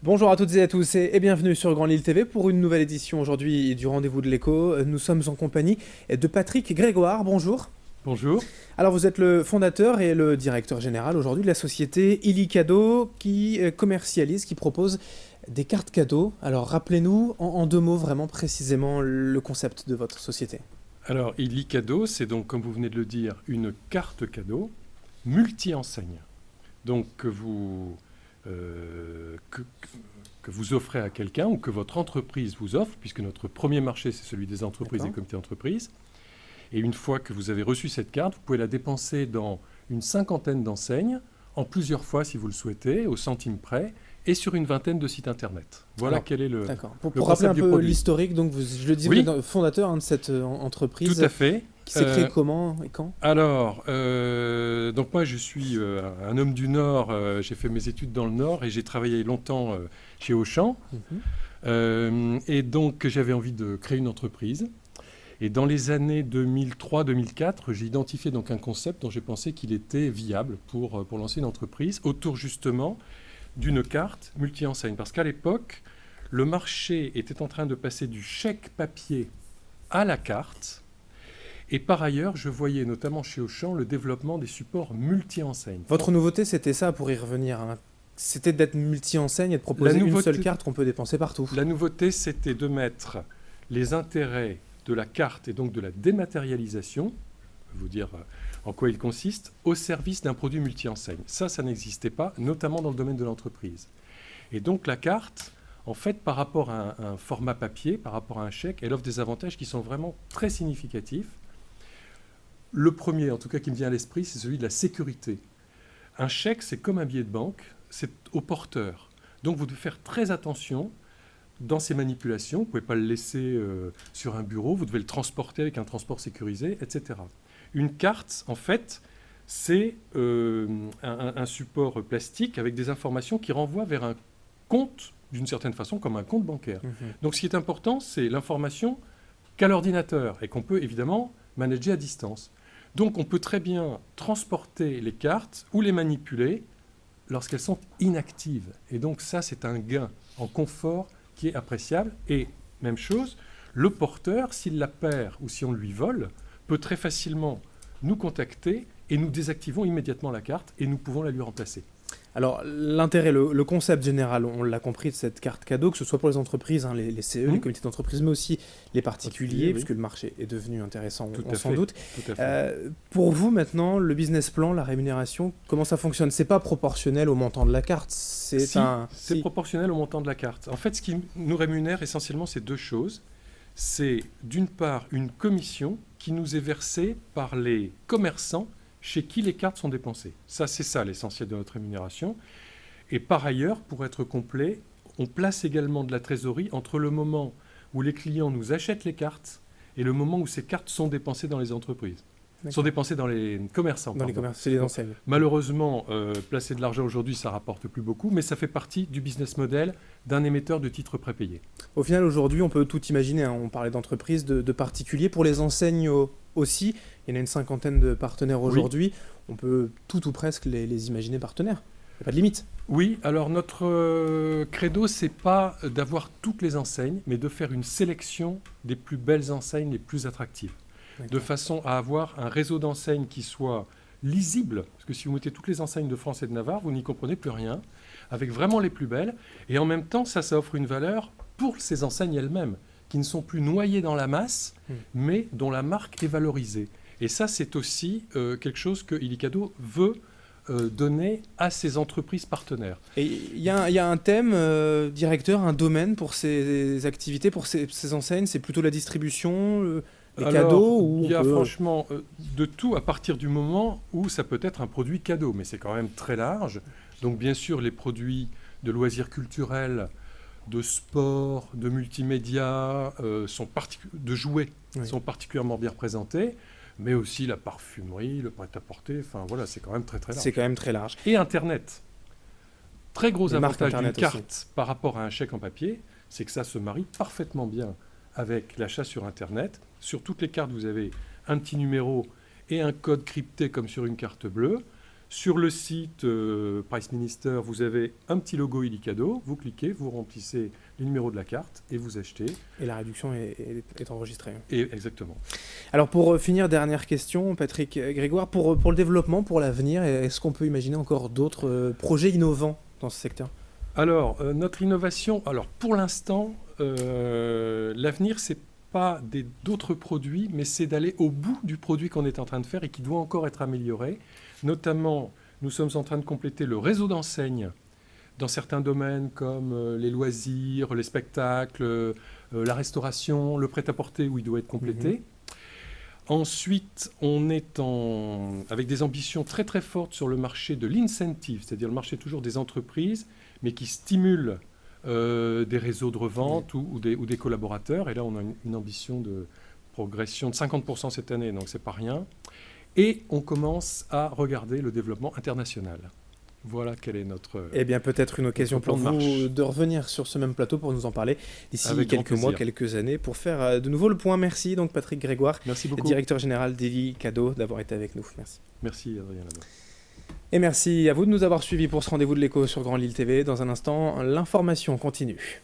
Bonjour à toutes et à tous et bienvenue sur Grand Lille TV pour une nouvelle édition aujourd'hui du Rendez-vous de l'écho. Nous sommes en compagnie de Patrick Grégoire. Bonjour. Bonjour. Alors vous êtes le fondateur et le directeur général aujourd'hui de la société Illicadeau qui commercialise, qui propose des cartes cadeaux. Alors rappelez-nous en deux mots vraiment précisément le concept de votre société. Alors, Illicadeau, c'est donc, comme vous venez de le dire, une carte cadeau multi-enseigne. Donc, que vous offrez à quelqu'un ou que votre entreprise vous offre, puisque notre premier marché, c'est celui des entreprises et des comités d'entreprise. Et une fois que vous avez reçu cette carte, vous pouvez la dépenser dans une cinquantaine d'enseignes, en plusieurs fois si vous le souhaitez, au centime près, et sur une vingtaine de sites internet. Voilà. Alors, quel est le D'accord. Pour le rappeler un concept du peu produit. l'historique, donc je le disais, Oui. vous êtes fondateur de cette entreprise. Tout à fait. Qui s'est créée comment et quand? Alors, donc moi je suis un homme du Nord, j'ai fait mes études dans le Nord et j'ai travaillé longtemps chez Auchan. Et donc j'avais envie de créer une entreprise. Et dans les années 2003-2004, j'ai identifié donc un concept dont j'ai pensé qu'il était viable pour lancer une entreprise autour justement d'une carte multi-enseigne. Parce qu'à l'époque, le marché était en train de passer du chèque papier à la carte. Et par ailleurs, je voyais notamment chez Auchan le développement des supports multi-enseignes. Votre nouveauté, c'était ça, pour y revenir, hein. C'était d'être multi-enseigne et de proposer une seule carte qu'on peut dépenser partout. La nouveauté, c'était de mettre les intérêts de la carte et donc de la dématérialisation, je vais vous dire en quoi il consiste, au service d'un produit multi-enseigne. Ça n'existait pas, notamment dans le domaine de l'entreprise. Et donc la carte, en fait, par rapport à un format papier, par rapport à un chèque, elle offre des avantages qui sont vraiment très significatifs. Le premier, en tout cas, qui me vient à l'esprit, c'est celui de la sécurité. Un chèque, c'est comme un billet de banque, c'est au porteur. Donc vous devez faire très attention dans ces manipulations. Vous ne pouvez pas le laisser sur un bureau, vous devez le transporter avec un transport sécurisé, etc. Une carte, en fait, c'est un support plastique avec des informations qui renvoient vers un compte, d'une certaine façon, comme un compte bancaire. Donc ce qui est important, c'est l'information qu'a l'ordinateur et qu'on peut évidemment manager à distance. Donc on peut très bien transporter les cartes ou les manipuler lorsqu'elles sont inactives. Et donc ça, c'est un gain en confort qui est appréciable. Et même chose, le porteur, s'il la perd ou si on lui vole, peut très facilement nous contacter et nous désactivons immédiatement la carte et nous pouvons la lui remplacer. Alors l'intérêt, le concept général, on l'a compris, de cette carte cadeau, que ce soit pour les entreprises, hein, les CE, les comités d'entreprise, mais aussi les particuliers, puisque le marché est devenu intéressant, on s'en doute. Pour vous maintenant, le business plan, la rémunération, comment ça fonctionne? C'est pas proportionnel au montant de la carte, c'est proportionnel au montant de la carte. En fait, ce qui nous rémunère essentiellement, c'est deux choses. C'est d'une part une commission qui nous est versée par les commerçants chez qui les cartes sont dépensées. Ça, c'est ça l'essentiel de notre rémunération. Et par ailleurs, pour être complet, on place également de la trésorerie entre le moment où les clients nous achètent les cartes et le moment où ces cartes sont dépensées dans les entreprises. Sont dépensées dans les commerçants. Dans les commerces, c'est les enseignes. Malheureusement, placer de l'argent aujourd'hui, ça ne rapporte plus beaucoup, mais ça fait partie du business model d'un émetteur de titres prépayés. Au final, aujourd'hui, on peut tout imaginer, hein. On parlait d'entreprises, de particuliers. Pour les enseignes aussi, il y en a une cinquantaine de partenaires aujourd'hui. Oui. On peut tout ou presque les imaginer partenaires. Il n'y a pas de limite. Oui, alors notre credo, c'est pas d'avoir toutes les enseignes, mais de faire une sélection des plus belles enseignes, les plus attractives. De façon à avoir un réseau d'enseignes qui soit lisible, parce que si vous mettez toutes les enseignes de France et de Navarre, vous n'y comprenez plus rien, avec vraiment les plus belles, et en même temps, ça offre une valeur pour ces enseignes elles-mêmes, qui ne sont plus noyées dans la masse, mais dont la marque est valorisée. Et ça, c'est aussi quelque chose que Illicadeau veut donner à ses entreprises partenaires. Et il y a un thème directeur, un domaine pour ces activités, pour ces enseignes, c'est plutôt la distribution, les cadeaux ou il y a franchement de tout à partir du moment où ça peut être un produit cadeau, mais c'est quand même très large. Donc bien sûr, les produits de loisirs culturels, de sport, de multimédia, de jouets sont particulièrement bien représentés, mais aussi la parfumerie, le prêt-à-porter, enfin voilà, c'est quand même très très large. C'est quand même très large. Et Internet. Très gros avantage d'une carte par rapport à un chèque en papier, c'est que ça se marie parfaitement bien avec l'achat sur Internet. Sur toutes les cartes, vous avez un petit numéro et un code crypté comme sur une carte bleue. Sur le site Price Minister, vous avez un petit logo Illicadeau. Vous cliquez, vous remplissez le numéro de la carte et vous achetez. Et la réduction est enregistrée. Et exactement. Alors pour finir, dernière question, Patrick Grégoire, pour le développement, pour l'avenir, est-ce qu'on peut imaginer encore d'autres projets innovants dans ce secteur ? Alors, notre innovation, pour l'instant, l'avenir, c'est pas d'autres produits, mais c'est d'aller au bout du produit qu'on est en train de faire et qui doit encore être amélioré. Notamment, nous sommes en train de compléter le réseau d'enseignes dans certains domaines comme les loisirs, les spectacles, la restauration, le prêt-à-porter où il doit être complété. Ensuite, on est avec des ambitions très très fortes sur le marché de l'incentive, c'est-à-dire le marché toujours des entreprises, mais qui stimulent des réseaux de revente ou des collaborateurs. Et là, on a une ambition de progression de 50% cette année, donc c'est pas rien. Et on commence à regarder le développement international. Voilà quel est notre... Eh bien, peut-être une occasion pour vous de revenir sur ce même plateau pour nous en parler d'ici quelques mois, quelques années, pour faire de nouveau le point. Merci donc Patrick Grégoire, directeur général d'Illicadeau, d'avoir été avec nous. Merci. Merci Adrien Labo. Et merci à vous de nous avoir suivis pour ce rendez-vous de l'écho sur Grand Lille TV. Dans un instant, l'information continue.